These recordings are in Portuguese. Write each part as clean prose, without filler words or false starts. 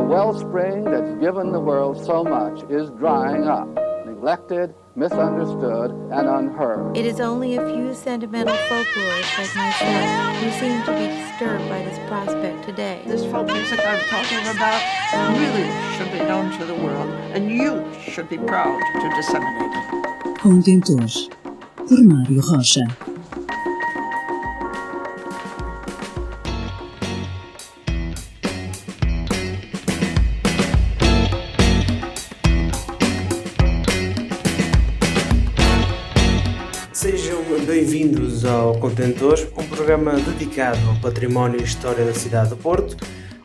wellspring that's given the world so much is drying up, neglected, misunderstood, and unheard. It is only a few sentimental folklorists like myself who seem to be disturbed by this prospect today. This folk music I'm talking about really should be known to the world, and you should be proud to disseminate it. Contentores, por Mário Rocha. Sejam bem-vindos ao Contentor, um programa dedicado ao património e história da cidade do Porto,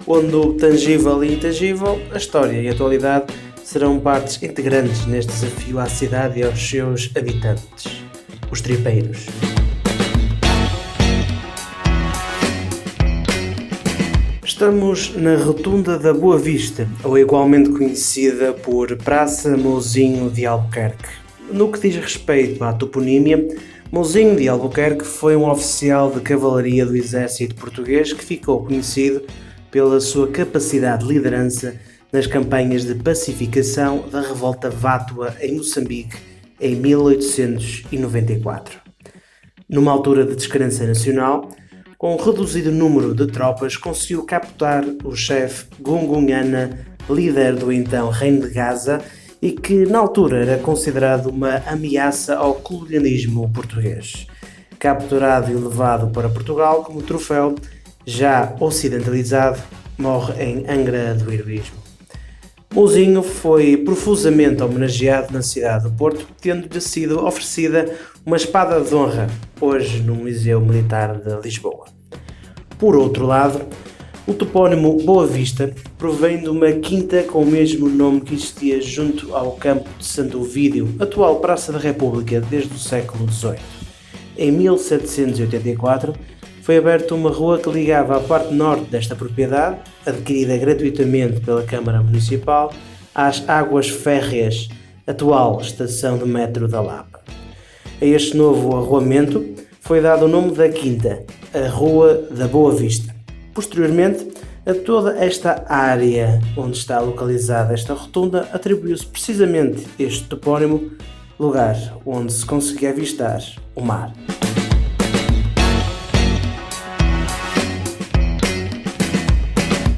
onde o tangível e intangível, a história e a atualidade serão partes integrantes neste desafio à cidade e aos seus habitantes, os tripeiros. Estamos na Rotunda da Boa Vista, ou igualmente conhecida por Praça Mouzinho de Albuquerque. No que diz respeito à toponímia, Mouzinho de Albuquerque foi um oficial de cavalaria do exército português que ficou conhecido pela sua capacidade de liderança nas campanhas de pacificação da revolta Vátua em Moçambique em 1894. Numa altura de descrença nacional, com um reduzido número de tropas, conseguiu capturar o chefe Gungunhana, líder do então Reino de Gaza, e que na altura era considerado uma ameaça ao colonialismo português. Capturado e levado para Portugal como troféu, já ocidentalizado, morre em Angra do Heroísmo. Mouzinho foi profusamente homenageado na cidade do Porto, tendo-lhe sido oferecida uma espada de honra, hoje no Museu Militar de Lisboa. Por outro lado, o topónimo Boa Vista provém de uma quinta com o mesmo nome que existia junto ao campo de Santo Ovídio, atual Praça da República, desde o século XVIII. Em 1784, foi aberta uma rua que ligava a parte norte desta propriedade, adquirida gratuitamente pela Câmara Municipal, às Águas Férreas, atual estação de metro da Lapa. A este novo arruamento foi dado o nome da quinta, a Rua da Boa Vista. Posteriormente, a toda esta área onde está localizada esta rotunda atribuiu-se precisamente este topónimo, lugar onde se conseguia avistar o mar.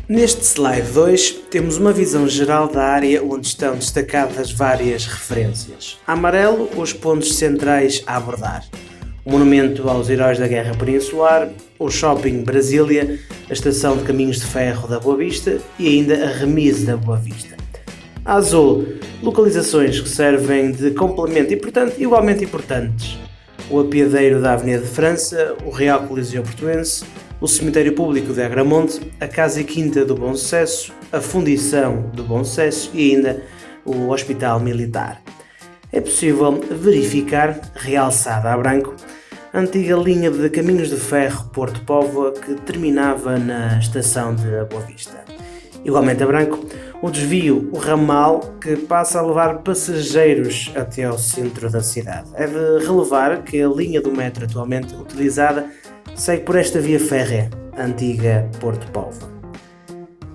Neste slide 2 temos uma visão geral da área onde estão destacadas várias referências. A amarelo, os pontos centrais a abordar. O monumento aos heróis da Guerra Peninsular, o Shopping Brasília, a Estação de Caminhos de Ferro da Boa Vista e ainda a Remise da Boa Vista. A azul, localizações que servem de complemento e, portanto, igualmente importantes. O Apiadeiro da Avenida de França, o Real Coliseu Portuense, o Cemitério Público de Agramonte, a Casa e Quinta do Bom Sucesso, a Fundição do Bom Sucesso e ainda o Hospital Militar. É possível verificar, realçada a branco, a antiga linha de caminhos de ferro Porto-Póvoa que terminava na estação de Boa Vista. Igualmente a branco, o desvio, o ramal que passa a levar passageiros até ao centro da cidade. É de relevar que a linha do metro atualmente utilizada segue por esta via férrea, a antiga Porto-Póvoa.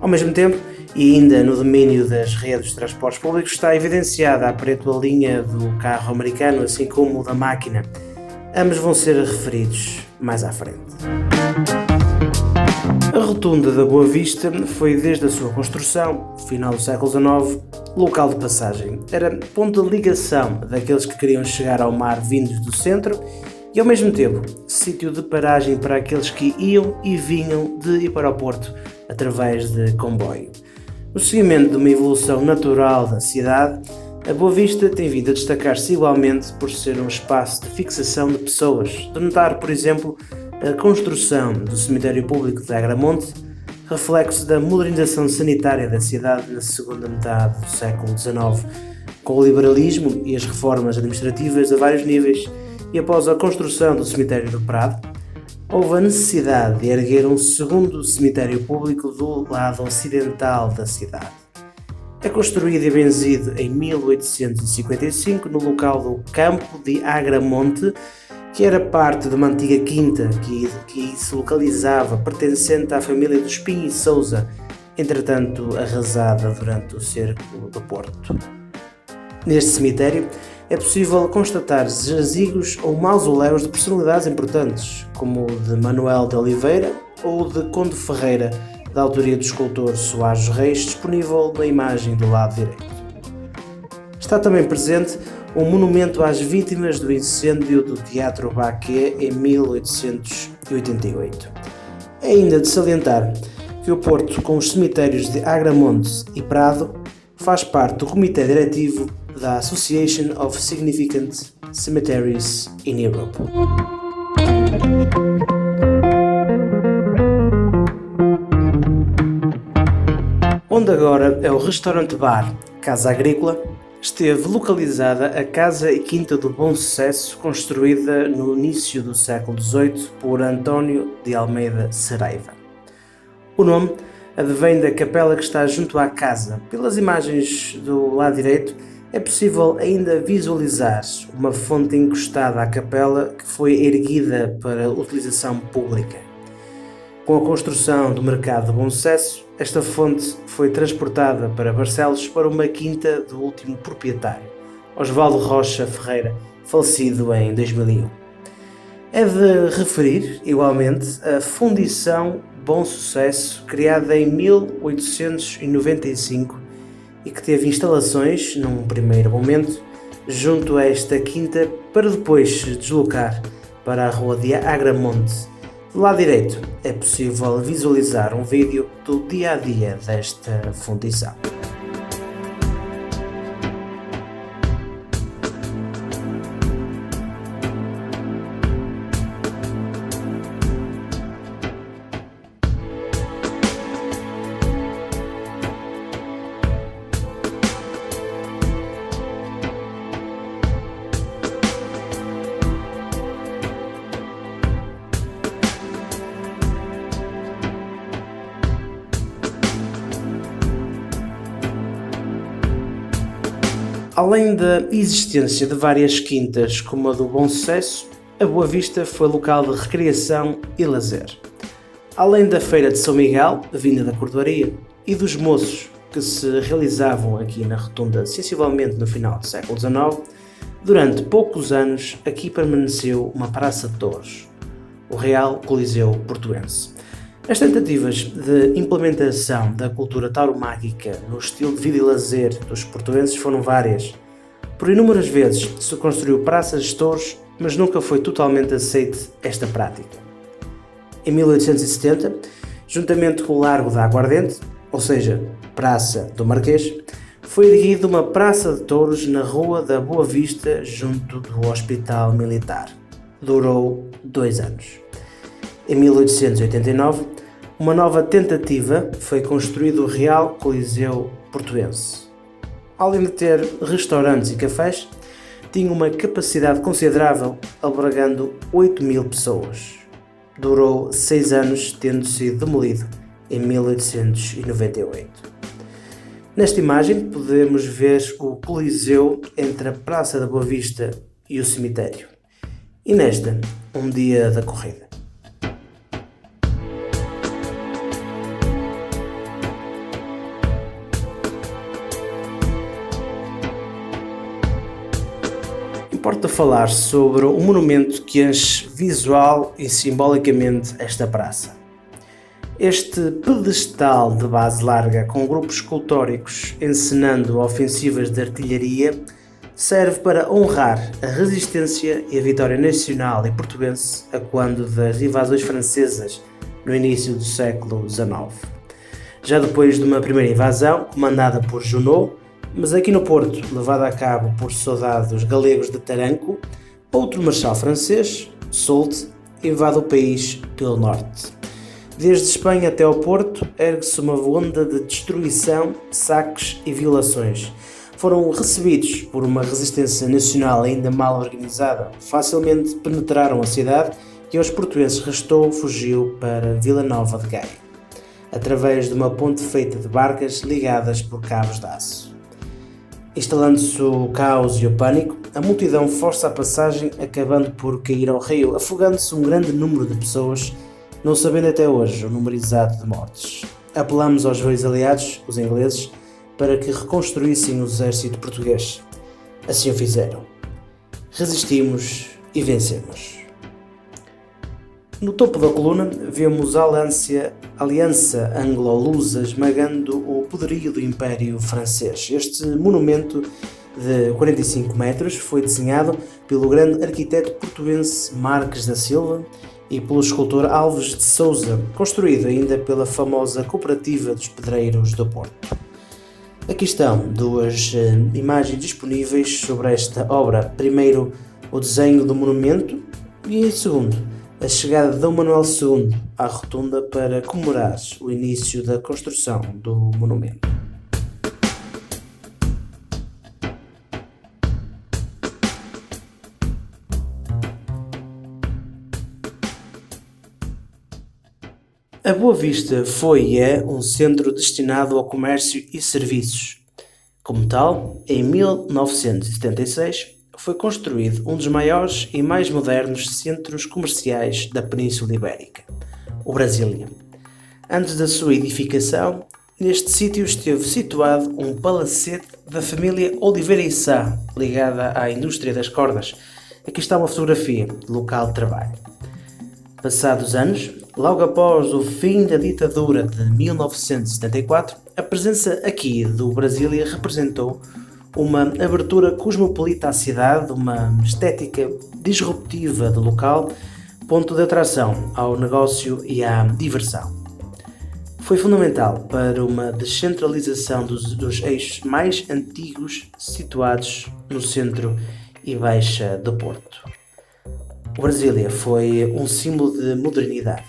Ao mesmo tempo, e ainda no domínio das redes de transportes públicos, está evidenciada a preto a linha do carro americano, assim como o da máquina. Ambos vão ser referidos mais à frente. A Rotunda da Boa Vista foi, desde a sua construção, final do século XIX, local de passagem. Era ponto de ligação daqueles que queriam chegar ao mar vindos do centro e, ao mesmo tempo, sítio de paragem para aqueles que iam e vinham de e para o Porto através de comboio. No seguimento de uma evolução natural da cidade, a Boa Vista tem vindo a destacar-se igualmente por ser um espaço de fixação de pessoas. De notar, por exemplo, a construção do Cemitério Público de Agramonte, reflexo da modernização sanitária da cidade na segunda metade do século XIX, com o liberalismo e as reformas administrativas a vários níveis, e após a construção do Cemitério do Prado, houve a necessidade de erguer um segundo cemitério público do lado ocidental da cidade. É construído e benzido em 1855 no local do Campo de Agramonte, que era parte de uma antiga quinta que se localizava pertencente à família dos Pinho e Sousa, entretanto arrasada durante o cerco do Porto. Neste cemitério é possível constatar jazigos ou mausoléus de personalidades importantes, como o de Manuel de Oliveira ou o de Conde Ferreira, da autoria do escultor Soares Reis, disponível na imagem do lado direito. Está também presente um monumento às vítimas do incêndio do Teatro Baquet em 1888. É ainda de salientar que o Porto, com os cemitérios de Agramonte e Prado, faz parte do comitê diretivo da Association of Significant Cemeteries in Europe. Onde agora é o restaurante-bar Casa Agrícola, esteve localizada a Casa e Quinta do Bom Sucesso, construída no início do século XVIII por António de Almeida Saraiva. O nome advém da capela que está junto à casa. Pelas imagens do lado direito é possível ainda visualizar uma fonte encostada à capela que foi erguida para utilização pública. Com a construção do mercado de Bom Sucesso, esta fonte foi transportada para Barcelos para uma quinta do último proprietário, Osvaldo Rocha Ferreira, falecido em 2001. É de referir, igualmente, a Fundição Bom Sucesso, criada em 1895 e que teve instalações, num primeiro momento, junto a esta quinta para depois se deslocar para a rua de Agramonte. Do lado direito é possível visualizar um vídeo do dia-a-dia desta fundição. Além da existência de várias quintas como a do Bom Sucesso, a Boa Vista foi local de recreação e lazer. Além da Feira de São Miguel, vinda da Cordoaria, e dos moços que se realizavam aqui na Rotunda sensivelmente no final do século XIX, durante poucos anos aqui permaneceu uma praça de touros, o Real Coliseu Portuense. As tentativas de implementação da cultura tauromáquica no estilo de vida e lazer dos portuenses foram várias. Por inúmeras vezes se construiu praças de touros, mas nunca foi totalmente aceite esta prática. Em 1870, juntamente com o Largo da Aguardente, ou seja, Praça do Marquês, foi erguida uma praça de touros na Rua da Boa Vista, junto do Hospital Militar. Durou 2 anos. Em 1889, uma nova tentativa foi construído o Real Coliseu Portuense. Além de ter restaurantes e cafés, tinha uma capacidade considerável, albergando 8.000 pessoas. Durou 6 anos, tendo sido demolido em 1898. Nesta imagem podemos ver o Coliseu entre a Praça da Boa Vista e o cemitério. E nesta, um dia da corrida. Importa falar sobre o monumento que enche visual e simbolicamente esta praça. Este pedestal de base larga com grupos escultóricos encenando ofensivas de artilharia serve para honrar a resistência e a vitória nacional e portuense a quando das invasões francesas no início do século XIX. Já depois de uma primeira invasão, comandada por Junot, mas aqui no Porto, levada a cabo por soldados galegos de Taranco, outro marechal francês, Soult, invade o país pelo norte. Desde Espanha até ao Porto, ergue-se uma onda de destruição, saques e violações. Foram recebidos por uma resistência nacional ainda mal organizada. Facilmente penetraram a cidade e aos portuenses restou fugiu para Vila Nova de Gaia, através de uma ponte feita de barcas ligadas por cabos de aço. Instalando-se o caos e o pânico, a multidão força a passagem, acabando por cair ao rio, afogando-se um grande número de pessoas, não sabendo até hoje o número exato de mortes. Apelamos aos velhos aliados, os ingleses, para que reconstruíssem o exército português. Assim o fizeram. Resistimos e vencemos. No topo da coluna vemos a Aliança Anglo-Lusa esmagando o poderio do Império Francês. Este monumento de 45 metros foi desenhado pelo grande arquiteto portuense Marques da Silva e pelo escultor Alves de Sousa, construído ainda pela famosa Cooperativa dos Pedreiros do Porto. Aqui estão duas imagens disponíveis sobre esta obra. Primeiro, o desenho do monumento e, segundo, a chegada de Dom Manuel II à rotunda para comemorar o início da construção do monumento. A Boa Vista foi e é um centro destinado ao comércio e serviços. Como tal, em 1976 foi construído um dos maiores e mais modernos centros comerciais da Península Ibérica, o Brasília. Antes da sua edificação, neste sítio esteve situado um palacete da família Oliveira e Sá, ligada à indústria das cordas. Aqui está uma fotografia do local de trabalho. Passados anos, logo após o fim da ditadura de 1974, a presença aqui do Brasília representou uma abertura cosmopolita à cidade, uma estética disruptiva do local, ponto de atração ao negócio e à diversão. Foi fundamental para uma descentralização dos eixos mais antigos situados no centro e baixa do Porto. O Brasília foi um símbolo de modernidade.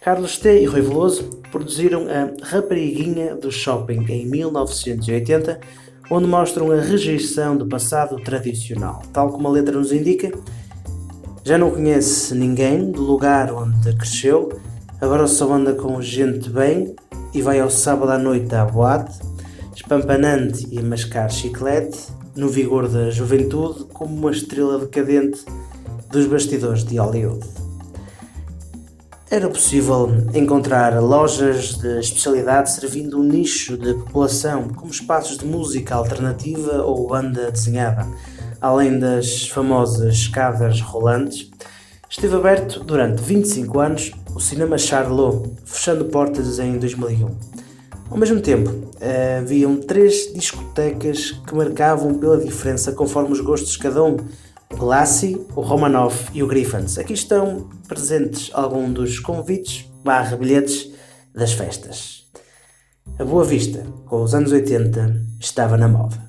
Carlos T. e Rui Veloso produziram a Rapariguinha do Shopping em 1980, onde mostram a rejeição do passado tradicional. Tal como a letra nos indica, já não conhece ninguém do lugar onde cresceu, agora só anda com gente bem e vai ao sábado à noite à boate, espampanante e a mascar chiclete, no vigor da juventude, como uma estrela decadente dos bastidores de Hollywood. Era possível encontrar lojas de especialidade servindo um nicho de população, como espaços de música alternativa ou banda desenhada. Além das famosas escadas rolantes, esteve aberto durante 25 anos o Cinema Charlot, fechando portas em 2001. Ao mesmo tempo, haviam 3 discotecas que marcavam pela diferença conforme os gostos de cada um: o Glassy, o Romanoff e o Griffins. Aqui estão presentes alguns dos convites/bilhetes das festas. A Boa Vista, com os anos 80, estava na moda.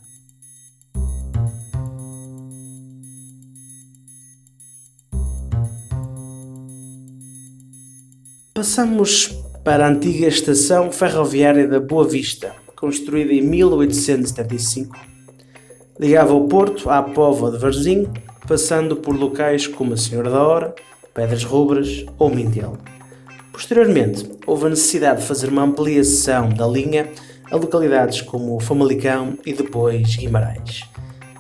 Passamos para a antiga estação ferroviária da Boa Vista, construída em 1875. Ligava o Porto à Póvoa de Varzim, passando por locais como a Senhora da Hora, Pedras Rubras ou Mindelo. Posteriormente, houve a necessidade de fazer uma ampliação da linha a localidades como Famalicão e depois Guimarães.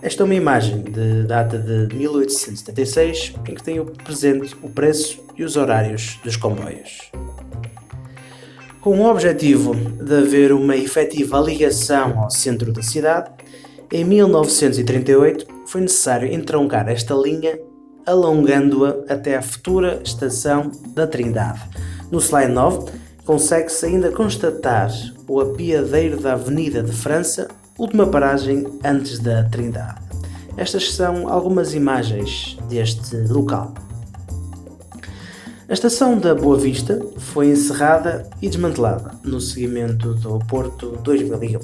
Esta é uma imagem de data de 1876, em que tem presente o preço e os horários dos comboios. Com o objetivo de haver uma efetiva ligação ao centro da cidade, em 1938 foi necessário entroncar esta linha, alongando-a até a futura estação da Trindade. No slide 9, consegue-se ainda constatar o apiadeiro da Avenida de França, última paragem antes da Trindade. Estas são algumas imagens deste local. A estação da Boa Vista foi encerrada e desmantelada no seguimento do Porto 2001.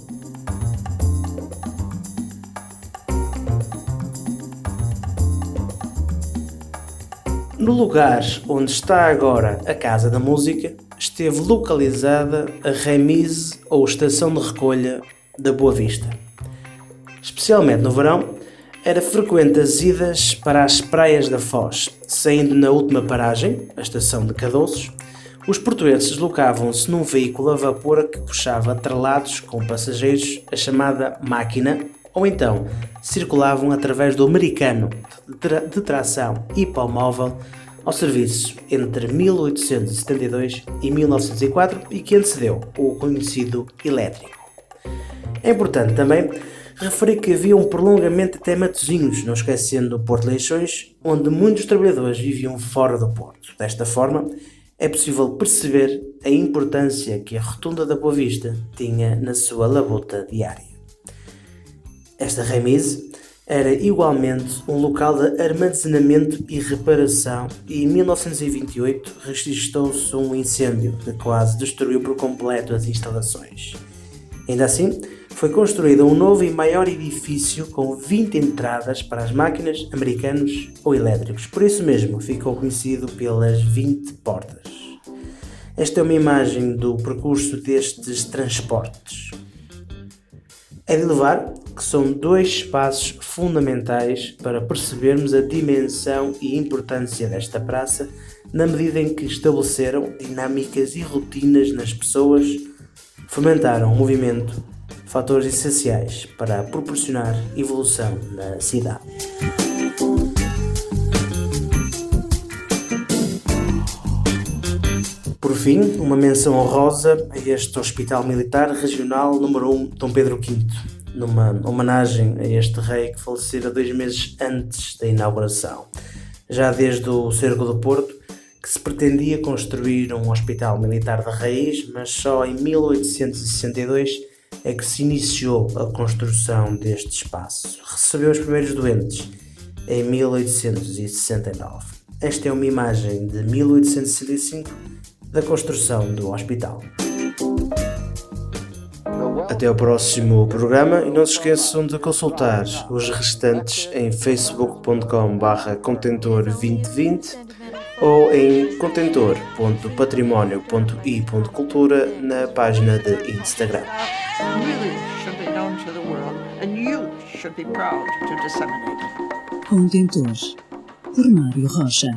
No lugar onde está agora a Casa da Música, esteve localizada a remise ou estação de recolha da Boa Vista. Especialmente no verão, era frequente as idas para as praias da Foz. Saindo na última paragem, a estação de Cadoços, os portugueses deslocavam-se num veículo a vapor que puxava atrelados com passageiros, a chamada máquina, ou então circulavam através do americano de tração hipomóvel, ao serviço entre 1872 e 1904 e que antecedeu o conhecido elétrico. É importante também referir que havia um prolongamento até Matosinhos, não esquecendo o Porto de Leixões, onde muitos trabalhadores viviam fora do Porto. Desta forma, é possível perceber a importância que a Rotunda da Boa Vista tinha na sua labuta diária. Esta remise era igualmente um local de armazenamento e reparação e em 1928 registrou-se um incêndio que quase destruiu por completo as instalações. Ainda assim, foi construído um novo e maior edifício com 20 entradas para as máquinas, americanos ou elétricos. Por isso mesmo, ficou conhecido pelas 20 portas. Esta é uma imagem do percurso destes transportes. É de levar que são dois espaços fundamentais para percebermos a dimensão e importância desta praça, na medida em que estabeleceram dinâmicas e rotinas nas pessoas, fomentaram o movimento, fatores essenciais para proporcionar evolução na cidade. Por fim, uma menção honrosa a este Hospital Militar Regional número 1 Dom Pedro V, numa homenagem a este rei que falecera 2 meses antes da inauguração. Já desde o Cerco do Porto, que se pretendia construir um hospital militar de raiz, mas só em 1862 é que se iniciou a construção deste espaço. Recebeu os primeiros doentes em 1869. Esta é uma imagem de 1865 da construção do hospital. Até ao próximo programa e não se esqueçam de consultar os restantes em facebook.com/contentor2020 ou em contentor.patrimonio.i.cultura na página de Instagram. Really should be known to the world, and you should be proud to disseminate it. Contentor, por Mário Rocha.